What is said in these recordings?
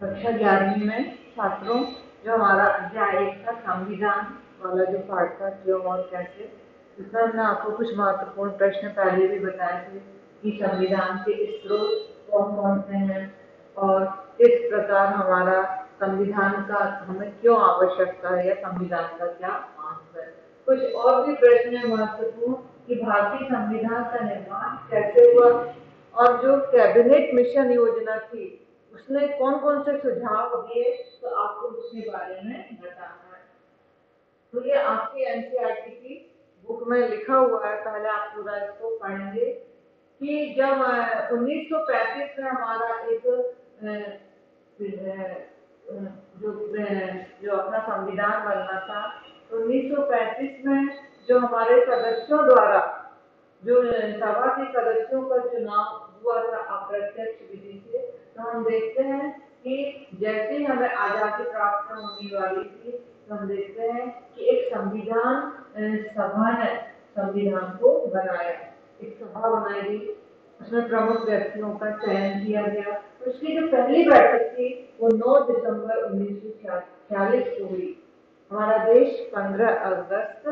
कक्षा 11वीं में छात्रों, जो हमारा अध्याय 1 था संविधान वाला जो पाठ था, क्यों और कैसे, इसमें हमने आपको कुछ महत्वपूर्ण प्रश्न पहले भी बताए थे कि संविधान के स्रोत कौन कौन से हैं और किस प्रकार हमारा संविधान का हमें क्यों आवश्यकता है या संविधान का क्या महत्व है। कुछ और भी प्रश्न है महत्वपूर्ण कि भारतीय संविधान का निर्माण कैसे हुआ और जो कैबिनेट मिशन योजना थी उसने कौन कौन से सुझाव दिए, तो आपको उसके बारे में बताना है। तो ये आपकी एनसीईआरटी की बुक में लिखा हुआ है, पहले आप पूरा इसको पढ़ेंगे कि जब 1935 में हमारा एक जो जो अपना संविधान बनना था, तो 1935 में जो हमारे सदस्यों द्वारा जो सभा के सदस्यों का चुनाव हुआ था अप्रत्यक्ष विधि से, तो हम देखते हैं कि जैसे ही हमें आजादी प्राप्त होने वाली थी, तो हम देखते हैं कि एक संविधान सभा ने संविधान को बनाया, एक सभा बनाई गई, उसमें प्रमुख व्यक्तियों का चयन किया गया। तो उसकी जो पहली बैठक थी वो 9 दिसंबर 1946 को हुई। हमारा देश 15 अगस्त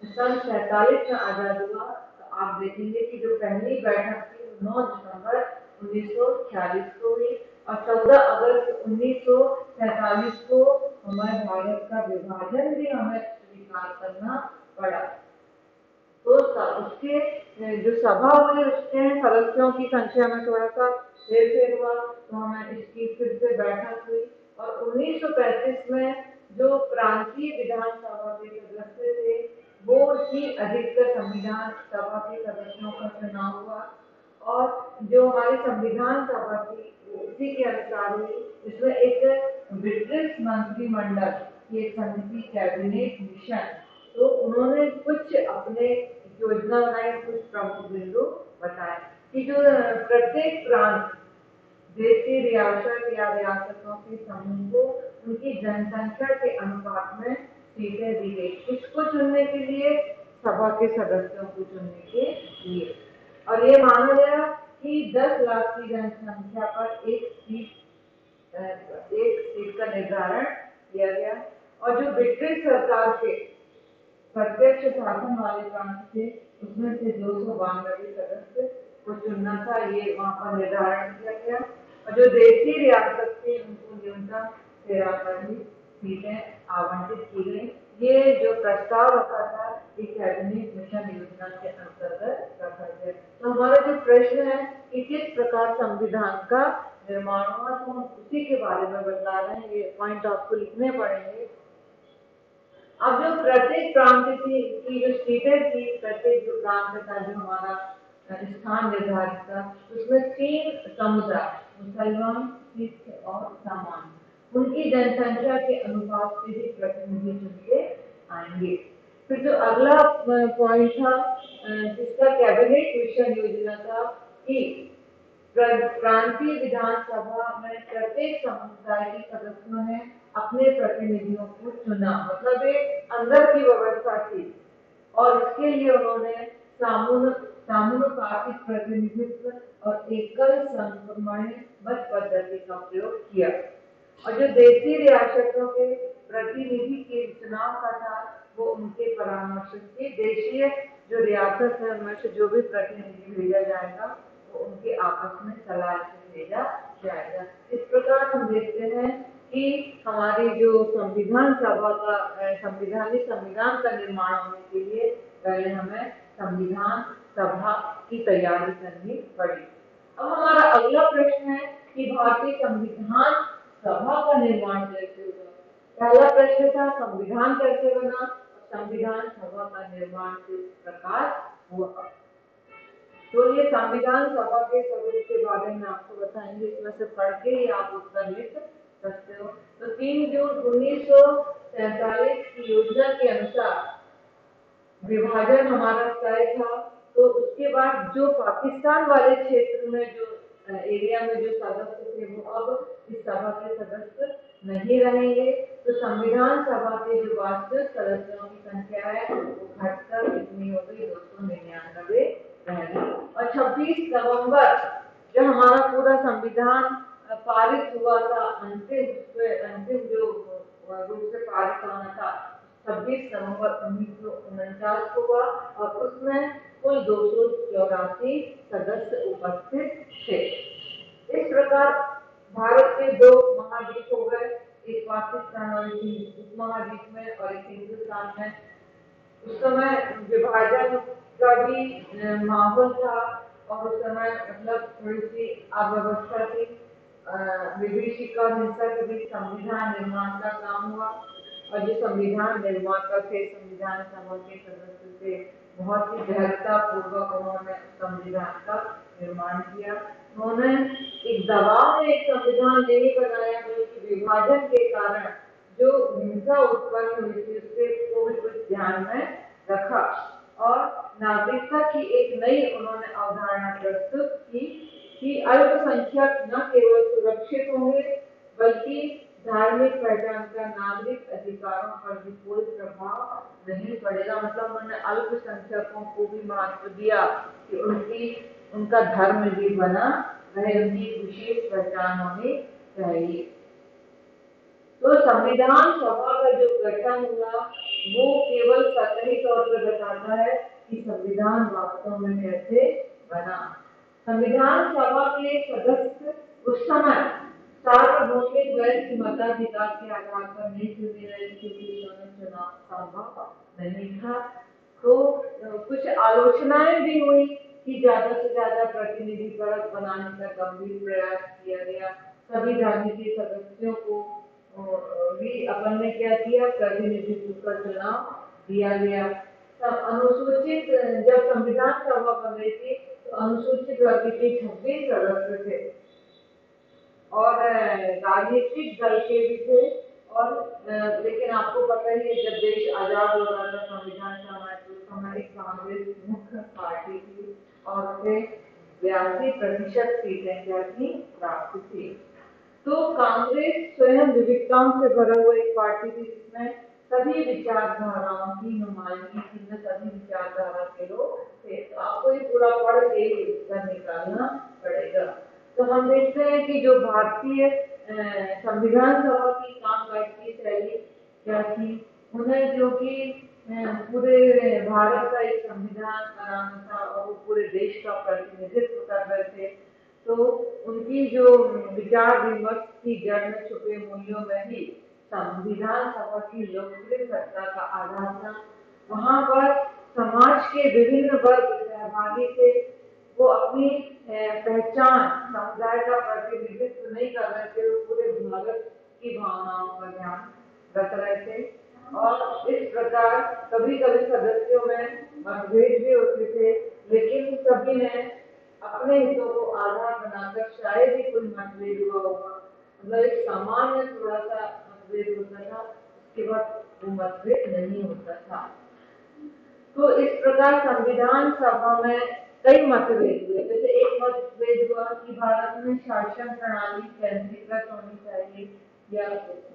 सन 47 में आजाद हुआ। तो आप देखेंगे कि जो पहली बैठक थी वो 9 दिसंबर 1946 को हुई और 14 अगस्त 1947 को हमारे भारत का विभाजन भी हमें स्वीकार करना पड़ा। तो उसके जो सभा हुई उसके सदस्यों की संख्या में थोड़ा सा हेरफेर हुआ, तो हमें इसकी फिर से बैठक हुई और 1935 में जो प्रांतीय विधानसभा के सदस्य थे वो ही अधिकतर संविधान सभा के सदस्यों का चुनाव हुआ और जो हमारी संविधान सभा थी उसी के अनुसार हुई। इसमें एक ब्रिटिश मंत्रिमंडल की एक समिति कैबिनेट मिशन, तो उन्होंने कुछ अपने योजना बनाई, कुछ प्रमुख बिंदु बताए कि जो प्रत्येक प्रांत देश की रियासत या रियासतों के समूह को उनकी जनसंख्या के अनुपात में सीटें दी गई। किसको चुनने के लिए? सभा के सदस्यों को चुनने के लिए। और ये माना गया कि 10 लाख की जनसंख्या पर एक सीट का निर्धारण किया गया। और जो ब्रिटिश सरकार के प्रत्यक्ष शासन वाले प्रांत थे उसमें से 292 सदस्य को चुनना था, ये वहां पर निर्धारण किया गया। और जो देशी रियासत थी उनको न्यूनतम 13 ही सीटें आवंटित की गई। ये जो प्रस्ताव रखा था ये कैबिनेट मिशन योजना के अंतर्गत रखा गया। तो हमारा जो प्रश्न है कि किस प्रकार संविधान का निर्माण हुआ, तो हम उसी के बारे में बता रहे हैं। ये पॉइंट आपको लिखने पड़ेंगे। अब जो प्रत्येक प्रांत की जो सीटें थी, प्रत्येक जो प्रांत का जो हमारा स्थान निर्धारित था, उसमें 3 समुदाय मुसलमान, सिख और सामान्य, उनकी जनसंख्या के अनुपात से भी प्रतिनिधि चुनके आएंगे। फिर जो अगला पॉइंट था जिसका कैबिनेट मिशन योजना था कि प्रांतीय विधानसभा में प्रत्येक समुदाय के सदस्यों ने अपने प्रतिनिधियों को चुना, मतलब एक अंदर की व्यवस्था थी और इसके लिए उन्होंने सामूहिक प्रतिनिधित्व और एकल संक्रमण मत पद्धति का प्रयोग किया। और जो देशी रियासतों के प्रतिनिधि के चुनाव का था वो उनके परामर्श से देशीय जो रियासत है उनमें से जो भी प्रतिनिधि भेजा जाएगा वो उनके आपस में सलाह से भेजा जाएगा। इस प्रकार हम देखते हैं कि हमारी जो संविधान सभा का संविधान का निर्माण होने के लिए पहले हमें संविधान सभा की तैयारी करनी पड़ी। अब हमारा अगला प्रश्न है कि भारतीय संविधान सभा का निर्माण कैसे हुआ। पहला प्रश्न था संविधान कैसे बना, संविधान सभा का निर्माण किस प्रकार हुआ। तो ये संविधान सभा के स्वरूप के बारे में आपको बताएंगे, इसमें से पढ़ के ही आप उत्तर लिख सकते हो। तो 3 जून 1947 की योजना के अनुसार विभाजन हमारा तय था। तो उसके बाद जो पाकिस्तान वाले क्षेत्र में जो एरिया में जो सदस्य थे वो अब इस सभा के सदस्य नहीं रहेंगे। तो संविधान सभा के जो वास्तविक सदस्यों की संख्या है वो घटकर कितनी हो गई, 299 रह गई। और 26 नवंबर जब हमारा पूरा संविधान पारित हुआ था, अंतिम जो रूप से पारित होना था 26 नवंबर 1949 को हुआ, और उसमें कुल 284 सदस्य उपस्थित थे। इस प्रकार भारत के दो महाद्वीप हो गए, एक पाकिस्तान और एक उपमहाद्वीप में और एक हिंदुस्तान में। उस समय विभाजन का भी माहौल था, और उस समय मतलब थोड़ी सी अव्यवस्था थी। विभीषिका हिंसा के बीच संविधान निर्माण का काम हुआ, और जो संविधान निर्माता थे, संविधान सभा के सदस्य थे, बहुत ही गहनता पूर्वक उन्होंने संविधान का निर्माण किया। उन्होंने एक दबाव में एक संविधान नहीं बनाया, बल्कि विभाजन के कारण जो हिंसा उत्पन्न हुई थी उसके को भी कुछ ध्यान में रखा, और नागरिकता की एक नई उन्होंने अवधारणा प्रस्तुत की कि अल्पसंख्यक न केवल सुरक्षित होंगे, बल्कि धार्मिक पहचान का नागरिक अधिकारों पर भी कोई प्रभाव नहीं पड़ेगा। मतलब उन्होंने अल्पसंख्यकों को भी महत्व दिया कि उनका धर्म भी बना रहे, उनकी विशेष पहचान होनी चाहिए। तो संविधान सभा का जो गठन हुआ वो केवल सतही तौर पर बताता है कि संविधान वास्तव में कैसे बना। संविधान सभा के सदस्य उस समय सार्वभौमिक व्यक्ति मताधिकार के आधार पर नहीं चुने गए, क्योंकि चुनाव संभव नहीं था। तो कुछ आलोचनाएं भी हुई कि ज्यादा से ज्यादा प्रतिनिधि परत बनाने का गंभीर प्रयास किया गया। सभी राजनीतिक सदस्यों को भी अपन ने क्या किया, प्रतिनिधित्व का चुनाव दिया गया। अनुसूचित जब संविधान सभा बन रही थी तो अनुसूचित वर्ग के 26 सदस्य थे, और राजनीतिक दल के भी थे, और लेकिन आपको पता ही है जब देश आजाद हो रहा था संविधान सभा तो समय कांग्रेस मुख्य पार्टी थी, और उसे 82% सीटें क्या थी, प्राप्त थी। तो कांग्रेस स्वयं विविधताओं से भरा हुआ एक पार्टी थी, जिसमें सभी विचारधाराओं की नुमाइंदगी थी, सभी विचारधारा के लोग थे। तो आपको ये पूरा पढ़ के इसका निकालना पड़ेगा। तो हम देखते हैं कि जो भारतीय संविधान सभा की कामकाज की शैली क्या थी, उन्हें जो कि पूरे भारत का एक संविधान बनाना था और वो पूरे देश का प्रतिनिधित्व कर रहे थे। तो उनकी जो विचार विमर्श की जड़ में छुपे मूल्यों में ही संविधान सभा की लोकप्रिय सत्ता का आधार था। वहां पर समाज के विभिन्न वर्ग सहभागी थे, वो अपनी पहचान समुदाय का प्रतिनिधित्व नहीं कर रहे थे, वो पूरे भारत की भावनाओं का ध्यान रख रहे थे। और इस प्रकार कभी कभी सदस्यों में मतभेद भी होते थे, लेकिन सभी ने अपने हितों को आधार बनाकर शायद ही कोई मतभेद हुआ होगा, मतलब एक सामान्य थोड़ा सा मतभेद होता था, उसके बाद वो मतभेद नहीं होता था। तो इस प्रकार संविधान सभा में कई मतभेद हुए। जैसे एक मतभेद हुआ कि भारत में शासन प्रणाली केंद्रीकृत होनी चाहिए या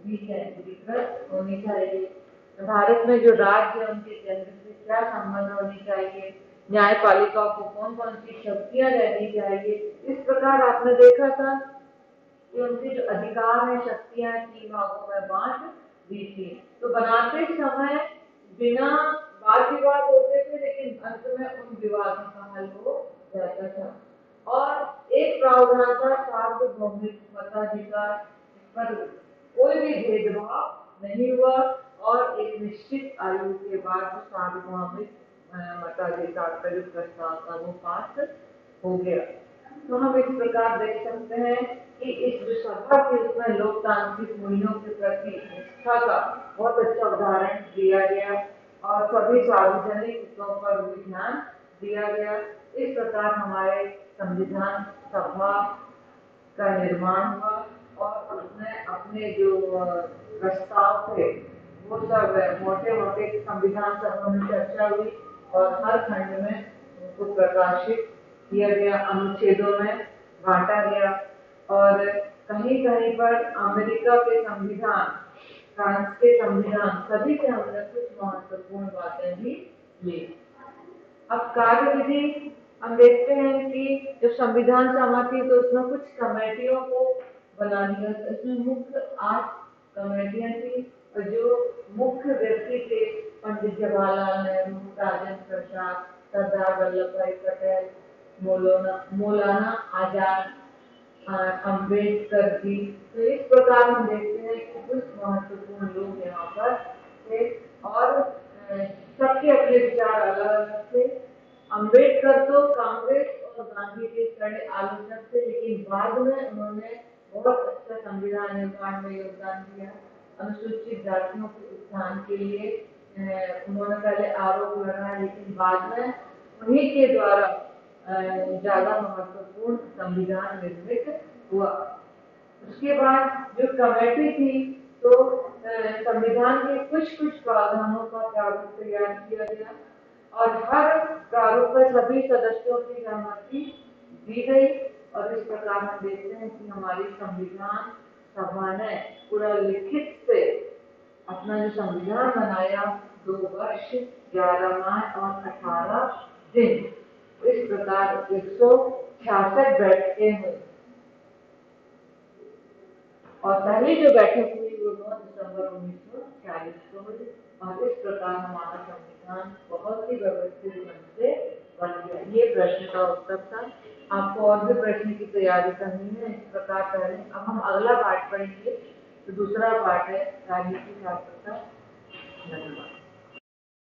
विकेंद्रीकृत होनी चाहिए। भारत में जो राज्य है उनके केंद्र से क्या संबंध होनी चाहिए, न्यायपालिका को कौन कौन सी शक्तियां रहनी चाहिए। इस प्रकार आपने देखा था कि उनके जो अधिकार है, शक्तियां 3 भागों में बांट दी थी। तो बनाते समय बिना वाद विवाद होते थे, लेकिन अंत में उन विवादों का हल हो जाता था। और एक प्रावधान था सार्वभौमिक मताधिकार, पर कोई भी भेदभाव नहीं हुआ, और एक निश्चित आयु के बाद सार्वभौमिक मताधिकार का जो प्रस्ताव था वो पास हो गया। तो हम इस प्रकार देख सकते हैं कि इस जो सभा थी उसमें लोकतांत्रिक मूल्यों के प्रति निष्ठा का बहुत अच्छा उदाहरण दिया गया, और सभी सार्वजनिक हितों पर भी ध्यान दिया गया। इस प्रकार हमारे संविधान सभा का निर्माण हुआ, और उसने अपने जो प्रस्ताव थे वो सब मोटे मोटे संविधान सभा में चर्चा हुई, और हर खंड में उनको प्रकाशित किया गया, अनुच्छेदों में बांटा गया। और कहीं कहीं पर अमेरिका के संविधान, फ्रांस के संविधान, सभी से हमने कुछ महत्वपूर्ण बातें भी ली। अब कार्यविधि हम देखते हैं कि जब संविधान सभा थी तो उसमें कुछ कमेटियों को बना दिया। इसमें मुख्य 8 कमेटियां थी और जो मुख्य व्यक्ति थे पंडित जवाहरलाल नेहरू, राजेंद्र प्रसाद, सरदार वल्लभ भाई पटेल, मौलाना आजाद, अम्बेडकर जी। तो इस प्रकार हम देखते हैं कि कुछ महत्वपूर्ण लोग यहाँ पर थे और सबके अपने विचार अलग अलग थे। अम्बेडकर तो कांग्रेस और गांधी के कड़े आलोचक थे, लेकिन बाद में उन्होंने बहुत अच्छा संविधान निर्माण में योगदान दिया। अनुसूचित जातियों के उत्थान के लिए उन्होंने पहले आरोप लगाया, लेकिन बाद में उन्हीं के द्वारा ज्यादा महत्वपूर्ण संविधान निर्मित हुआ। उसके बाद जो कमेटी थी तो संविधान के कुछ कुछ प्रावधानों का प्रारूप तैयार किया गया और हर प्रारूप पर सभी सदस्यों की सहमति दी गई और इस प्रकार हम देखते हैं कि हमारी संविधान सभा ने पूरा लिखित से अपना जो संविधान बनाया 2 वर्ष 11 माह और 18 दिन। इस प्रकार 166 बैठकें हुई और पहली जो बैठक हुई वो 9 दिसंबर 1940 को हुई और इस प्रकार हमारा संविधान बहुत ही व्यवस्थित ढंग से बन गया। ये प्रश्न का उत्तर था। आपको और भी प्रश्न की तैयारी करनी है इस प्रकार पहले। अब हम अगला पाठ पढ़ेंगे। तो दूसरा पाठ है राजनीति शास्त्र का। धन्यवाद।